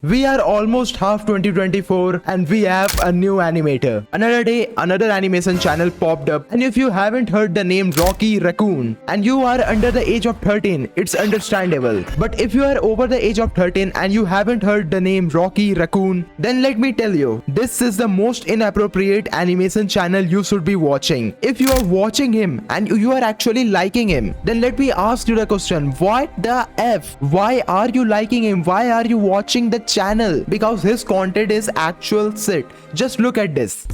We are almost half 2024 and we have a new animator. Another day, another animation channel popped up, and if you haven't heard the name Rocky Raccoon and you are under the age of 13, it's understandable. But if you are over the age of 13 and you haven't heard the name Rocky Raccoon, then let me tell you, this is the most inappropriate animation channel you should be watching. If you are watching him and you are actually liking him, then let me ask you the question, what the F? Why are you liking him? Why are you watching the channel? Because his content is actual shit. Just look at this.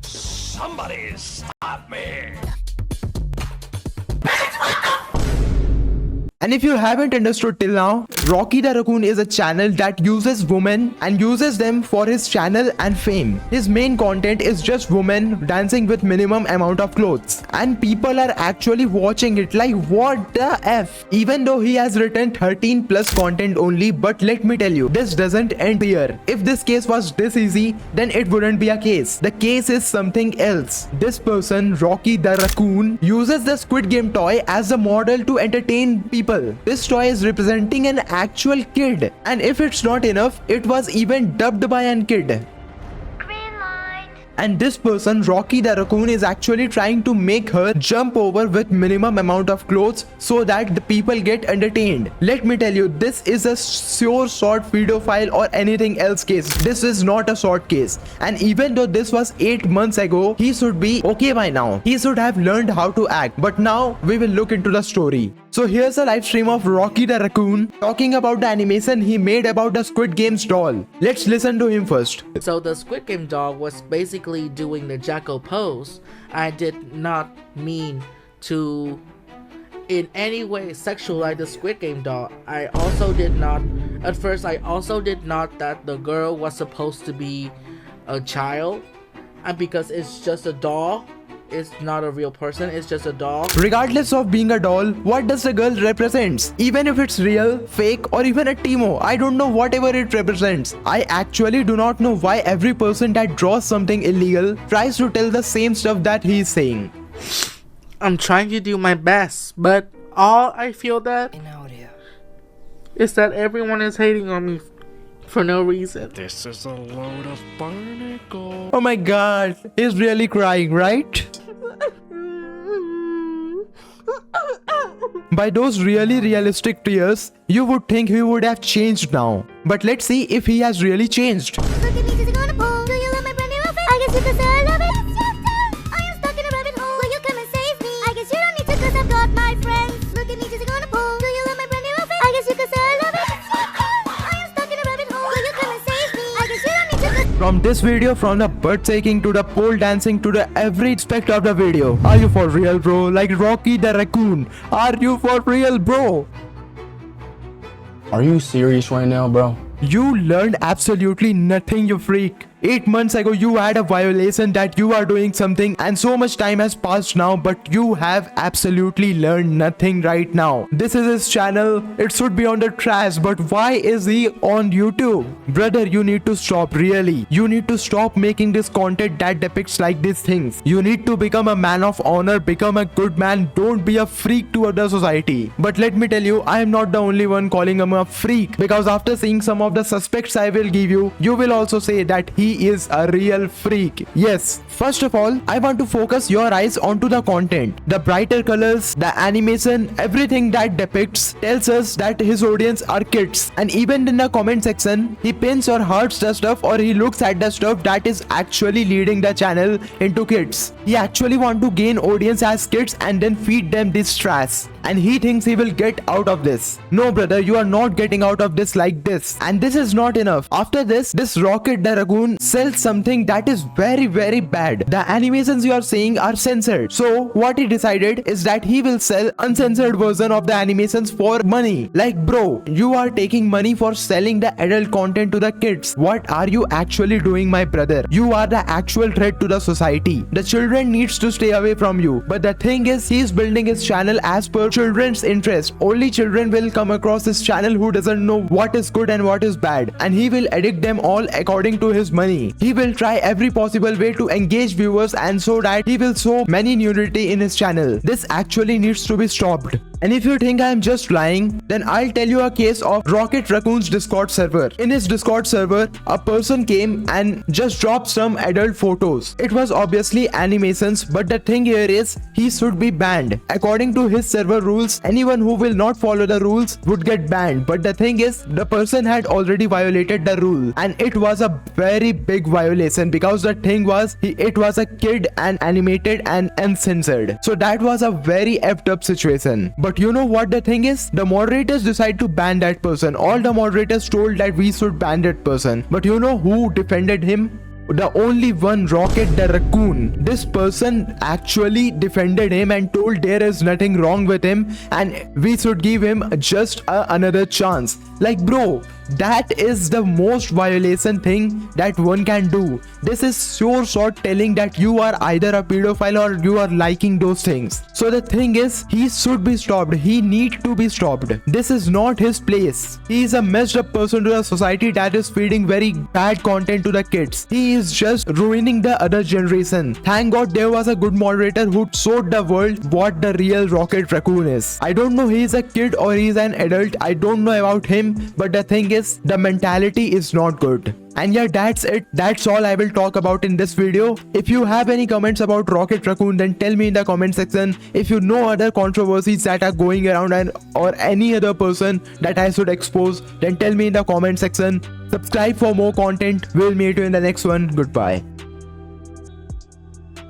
Somebody stop me! And if you haven't understood till now, Rocky the Raccoon is a channel that uses women and uses them for his channel and fame. His main content is just women dancing with minimum amount of clothes. And people are actually watching it like, what the F? Even though he has written 13 plus content only, but let me tell you, this doesn't end here. If this case was this easy, then it wouldn't be a case. The case is something else. This person, Rocky the Raccoon, uses the Squid Game toy as a model to entertain people. This toy is representing an actual kid, and if it's not enough, it was even dubbed by an kid. And this person, Rocky the Raccoon, is actually trying to make her jump over with minimum amount of clothes so that the people get entertained. Let me tell you, this is a sure short video file or anything else case. This is not a short case. And even though this was 8 months ago, he should be okay by now. He should have learned how to act. But now we will look into the story. So here's a live stream of Rocky the Raccoon talking about the animation he made about the Squid Game's doll. Let's listen to him first. So the Squid Game doll was basically doing the Jacko pose. I did not mean to in any way sexualize the Squid Game doll. I also did not that the girl was supposed to be a child, and because it's just a doll, it's not a real person, it's just a doll. Regardless of being a doll, what does the girl represents? Even if it's real, fake, or even a Timo, I don't know, whatever it represents. I actually do not know why every person that draws something illegal tries to tell the same stuff that he is saying. I'm trying to do my best, but all I feel that is that everyone is hating on me for no reason. This is a load of barnacles. Oh my god, he's really crying, right? By those really realistic tears, you would think he would have changed now. But let's see if he has really changed. Look at me sitting on a pole. Do you love my brand new outfit? I guess you could say I love it. It's your turn. I am stuck in a rabbit hole. Will you come and save me? I guess you don't need to, cause I've got my friends. Look at me sitting on a pole. Do you love my brand new outfit? I guess you could say I love it. It's your turn. I am stuck in a rabbit hole. Will you come and save me? I guess you don't need to, cause From this video, from the butt shaking to the pole dancing to the every aspect of the video. Are you for real, bro? Like Rocky the Raccoon. Are you for real, bro? Are you serious right now, bro? You learned absolutely nothing, you freak. 8 months ago, you had a violation that you are doing something, and so much time has passed now, but you have absolutely learned nothing right now. This is his channel. It should be on the trash, but why is he on YouTube? Brother, you need to stop, really. You need to stop making this content that depicts like these things. You need to become a man of honor, become a good man. Don't be a freak to other society. But let me tell you, I am not the only one calling him a freak, because after seeing some of the suspects I will give you, you will also say that he is a real freak. Yes, first of all, I want to focus your eyes onto the content. The brighter colors, the animation, everything that depicts tells us that his audience are kids. And even in the comment section, he pins or hearts the stuff, or he looks at the stuff that is actually leading the channel into kids. He actually want to gain audience as kids and then feed them this trash. And he thinks he will get out of this. No, brother, you are not getting out of this like this. And this is not enough. After this Rocky the Raccoon sells something that is very, very bad. The animations you are seeing are censored. So what he decided is that he will sell uncensored version of the animations for money. Like, bro, you are taking money for selling the adult content to the kids. What are you actually doing, my brother? You are the actual threat to the society. The children needs to stay away from you. But the thing is, he is building his channel as per children's interest. Only children will come across his channel who doesn't know what is good and what is bad, and he will edit them all according to his money. He will try every possible way to engage viewers, and so that he will show many nudity in his channel. This actually needs to be stopped. And if you think I am just lying, then I'll tell you a case of Rocket Raccoon's Discord server. In his Discord server, a person came and just dropped some adult photos. It was obviously animations, but the thing here is he should be banned. According to his server rules, anyone who will not follow the rules would get banned. But the thing is, the person had already violated the rule, and it was a very big violation because the thing was it was a kid and animated and uncensored. So that was a very effed up situation. But you know what the thing is? The moderators decide to ban that person. All the moderators told that we should ban that person. But you know who defended him? The only one, Rocket the Raccoon. This person actually defended him and told there is nothing wrong with him and we should give him just another chance. Like bro, that is the most violation thing that one can do. This is so short telling that you are either a pedophile or you are liking those things. So the thing is, he should be stopped. He need to be stopped. This is not his place. He is a messed up person to the society that is feeding very bad content to the kids. He is just ruining the other generation. Thank God there was a good moderator who showed the world what the real Rocket Raccoon is. I don't know he is a kid or he is an adult. I don't know about him, but the thing is, the mentality is not good. And yeah, that's it. That's all I will talk about in this video. If you have any comments about Rocket Raccoon, then tell me in the comment section. If you know other controversies that are going around and or any other person that I should expose, then tell me in the comment section. Subscribe for more content. We'll meet you in the next one. Goodbye.